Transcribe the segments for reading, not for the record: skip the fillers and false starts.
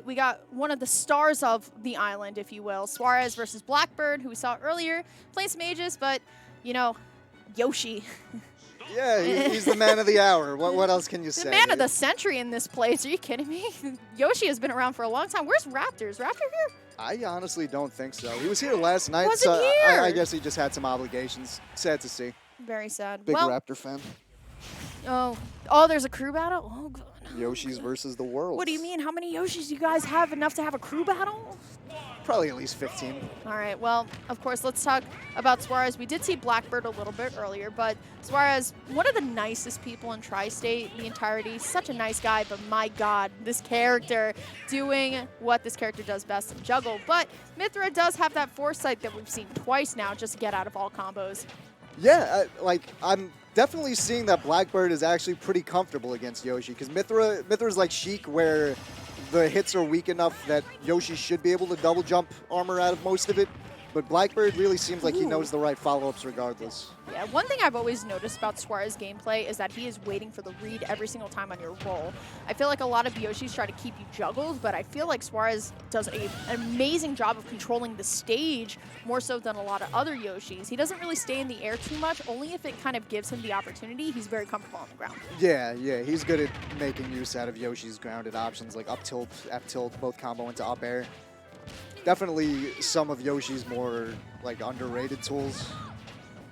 We got one of the stars of the island, if you will, Suarez versus Blackbird, who we saw earlier, playing some Aegis, but, you know, Yoshi. Yeah, he's the man of the hour. What else can you The say? man of the century in this place. Are you kidding me? Yoshi has been around for a long time. Where's Raptors? Raptor here? I honestly don't think so. He was here last night, Wasn't so here. I guess he just had some obligations. Sad to see. Very sad. Big well, Raptor fan. Oh, there's a crew battle? Oh, God. Yoshi's versus the world. What do you mean? How many Yoshis do you guys have enough to have a crew battle? Probably at least 15. All right, well, of course, let's talk about Suarez. We did see Blackbird a little bit earlier, but Suarez, one of the nicest people in Tri-State, the entirety, such a nice guy, but my God, this character doing what this character does best in juggle. But Mythra does have that foresight that we've seen twice now, just to get out of all combos. Yeah, I'm definitely seeing that Blackbird is actually pretty comfortable against Yoshi, because Mythra's like Sheik, where the hits are weak enough that Yoshi should be able to double jump armor out of most of it. But Blackbird really seems like he knows the right follow-ups regardless. Yeah, one thing I've always noticed about Suarez gameplay is that he is waiting for the read every single time on your roll. I feel like a lot of Yoshis try to keep you juggled, but I feel like Suarez does an amazing job of controlling the stage more so than a lot of other Yoshis. He doesn't really stay in the air too much, only if it kind of gives him the opportunity. He's very comfortable on the ground. Yeah, he's good at making use out of Yoshi's grounded options, like up tilt, F tilt, both combo into up air. Definitely some of Yoshi's more like underrated tools.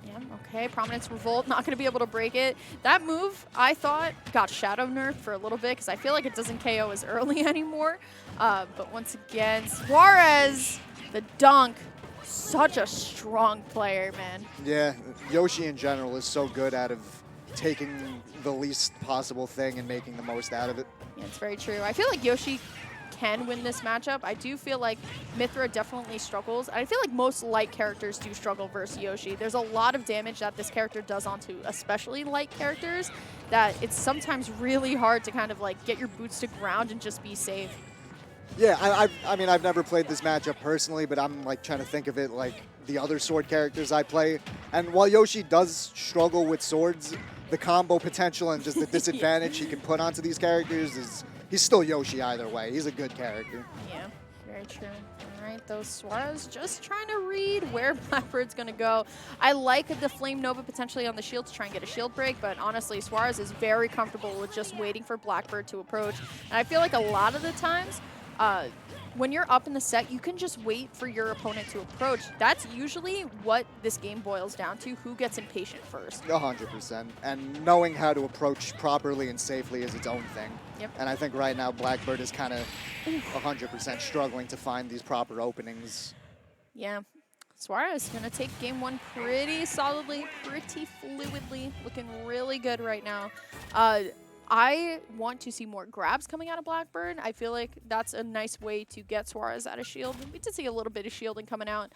Yeah, okay, Prominence Revolt, not going to be able to break it. That move, I thought, got shadow nerfed for a little bit because I feel like it doesn't KO as early anymore. But once again, Suarez, the dunk, such a strong player, man. Yeah, Yoshi in general is so good out of taking the least possible thing and making the most out of it. Yeah, it's very true. I feel like Yoshi can win this matchup. I do feel like Mythra definitely struggles. I feel like most light characters do struggle versus Yoshi. There's a lot of damage that this character does onto especially light characters that it's sometimes really hard to kind of like get your boots to ground and just be safe. Yeah, I mean, I've never played this matchup personally, but I'm like trying to think of it like the other sword characters I play. And while Yoshi does struggle with swords, the combo potential and just the disadvantage he can put onto these characters is, he's still Yoshi either way. He's a good character. Yeah, very true. All right, those Suarez just trying to read where Blackbird's going to go. I like the Flame Nova potentially on the shield to try and get a shield break, but honestly, Suarez is very comfortable with just waiting for Blackbird to approach. And I feel like a lot of the times, when you're up in the set, you can just wait for your opponent to approach. That's usually what this game boils down to, who gets impatient first. 100%. And knowing how to approach properly and safely is its own thing. Yep. And I think right now Blackbird is kind of 100% struggling to find these proper openings. Yeah. Suarez going to take game one pretty solidly, pretty fluidly, looking really good right now. I want to see more grabs coming out of Blackbird. I feel like that's a nice way to get Suarez out of shield. We did see a little bit of shielding coming out.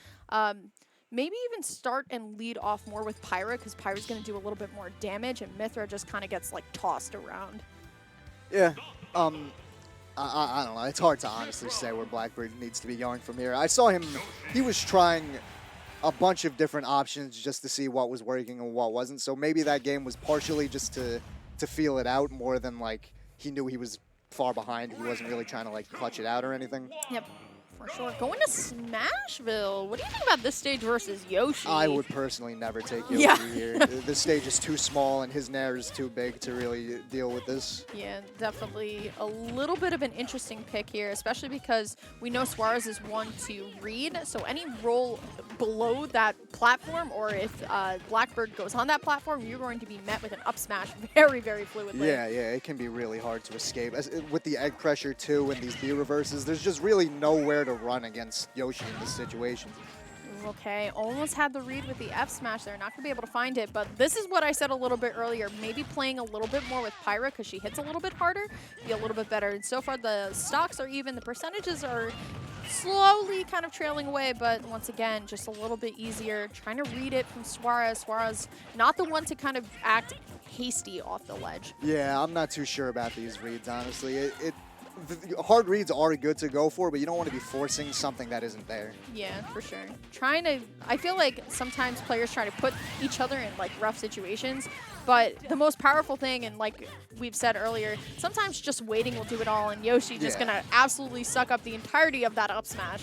Maybe even start and lead off more with Pyra, because Pyra's going to do a little bit more damage, and Mythra just kind of gets like tossed around. Yeah. I don't know. It's hard to honestly say where Blackbird needs to be going from here. I saw him, he was trying a bunch of different options just to see what was working and what wasn't. So maybe that game was partially just to feel it out more than like he knew he was far behind. He wasn't really trying to like clutch it out or anything. Yep, for sure. Going to Smashville. What do you think about this stage versus Yoshi? I would personally never take Yoshi here. This stage is too small and his nair is too big to really deal with this. Yeah, definitely a little bit of an interesting pick here, especially because we know Suarez is one to read, so any roll below that platform, or if Blackbird goes on that platform, you're going to be met with an up smash very, very fluidly. Yeah, it can be really hard to escape. With the egg pressure too and these B reverses, there's just really nowhere to run against Yoshi in this situation. Okay, almost had the read with the F smash there. Not going to be able to find it, but this is what I said a little bit earlier. Maybe playing a little bit more with Pyra because she hits a little bit harder, be a little bit better. And so far the stocks are even, the percentages are slowly kind of trailing away, but once again, just a little bit easier. Trying to read it from Suarez. Suarez, not the one to kind of act hasty off the ledge. Yeah, I'm not too sure about these reads, honestly. The hard reads are good to go for, but you don't want to be forcing something that isn't there. Yeah, for sure. Trying to, I feel like sometimes players try to put each other in like rough situations. But the most powerful thing, and like we've said earlier, sometimes just waiting will do it all, and Yoshi just going to absolutely suck up the entirety of that up smash.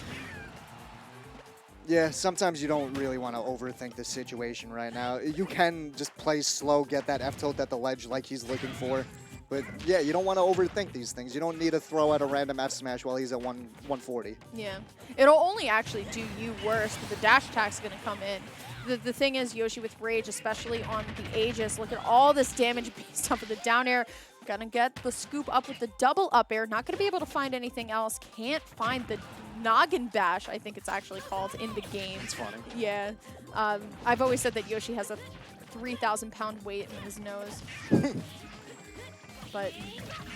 Yeah, sometimes you don't really want to overthink the situation right now. You can just play slow, get that F tilt at the ledge like he's looking for. But yeah, you don't want to overthink these things. You don't need to throw out a random F smash while he's at 140. Yeah. It'll only actually do you worse, but the dash attack's going to come in. The thing is, Yoshi with Rage, especially on the Aegis, look at all this damage based off of the down air. Gonna get the scoop up with the double up air. Not gonna be able to find anything else. Can't find the noggin bash, I think it's actually called, in the game. It's funny. Yeah. I've always said that Yoshi has a 3,000-pound weight in his nose. But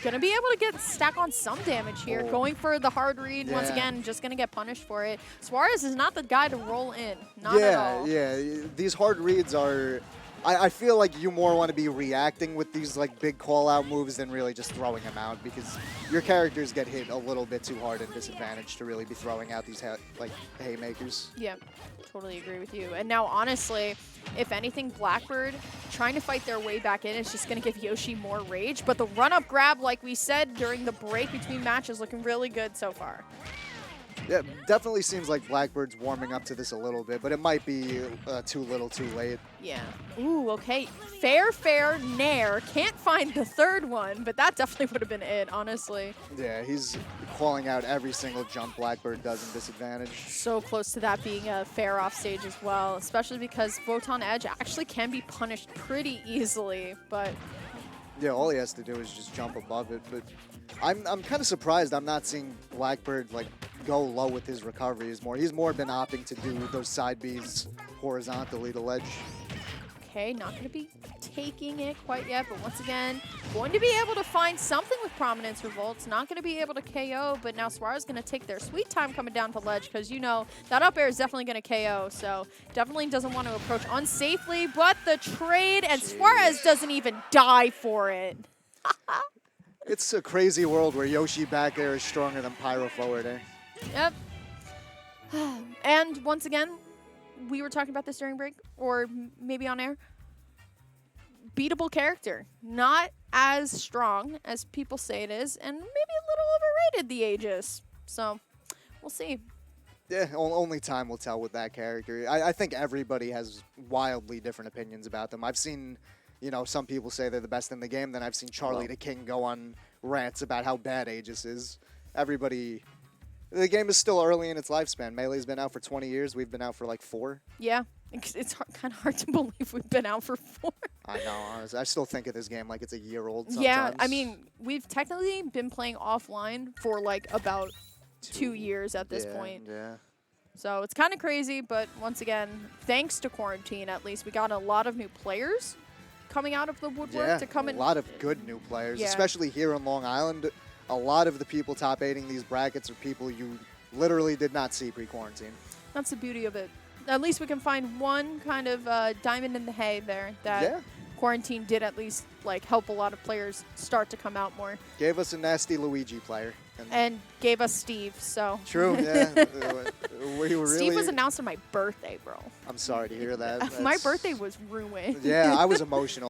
gonna be able to get stack on some damage here. Oh. Going for the hard read once again, just gonna get punished for it. Suarez is not the guy to roll in, not at all. Yeah. These hard reads are. I feel like you more want to be reacting with these like big call out moves than really just throwing them out, because your characters get hit a little bit too hard and disadvantaged to really be throwing out these like haymakers. Yeah, totally agree with you. And now honestly, if anything, Blackbird trying to fight their way back in is just going to give Yoshi more rage. But the run-up grab, like we said during the break between matches, looking really good so far. Yeah, definitely seems like Blackbird's warming up to this a little bit, but it might be too little too late. Yeah. Ooh, okay. Fair, nair. Can't find the third one, but that definitely would have been it, honestly. Yeah, he's calling out every single jump Blackbird does in disadvantage. So close to that being a fair off stage as well, especially because Photon Edge actually can be punished pretty easily, but... Yeah, all he has to do is just jump above it, but I'm kind of surprised I'm not seeing Blackbird like go low with his recovery. He's more been opting to do those side Bs horizontally to ledge. Okay, not going to be taking it quite yet, but once again, going to be able to find something with Prominence Revolts. Not going to be able to KO, but now Suarez is going to take their sweet time coming down to ledge, because you know that up air is definitely going to KO, so definitely doesn't want to approach unsafely, but the trade, and Suarez doesn't even die for it. It's a crazy world where Yoshi back air is stronger than Pyra forward air. Yep. And once again, we were talking about this during break, or maybe on air. Beatable character. Not as strong as people say it is, and maybe a little overrated, the Aegis. So, we'll see. Yeah, only time will tell with that character. I think everybody has wildly different opinions about them. I've seen, you know, some people say they're the best in the game, then I've seen Charlie the King go on rants about how bad Aegis is. Everybody... The game is still early in its lifespan. Melee's been out for 20 years. We've been out for like 4. Yeah, it's kind of hard to believe we've been out for 4. I know, honestly. I still think of this game like it's a year old sometimes. Yeah, I mean, we've technically been playing offline for like about 2 years at this point. Yeah. So it's kind of crazy, but once again, thanks to quarantine, at least, we got a lot of new players coming out of the woodwork to come in. A lot of good new players, Yeah. especially here in Long Island. A lot of the people top 8ing these brackets are people you literally did not see pre-quarantine. That's the beauty of it. At least we can find one kind of diamond in the hay there that quarantine did at least like help a lot of players start to come out more. Gave us a nasty Luigi player. And gave us Steve, so. True, yeah. We were Steve was announced on my birthday, bro. I'm sorry to hear that. My birthday was ruined. Yeah, I was emotional.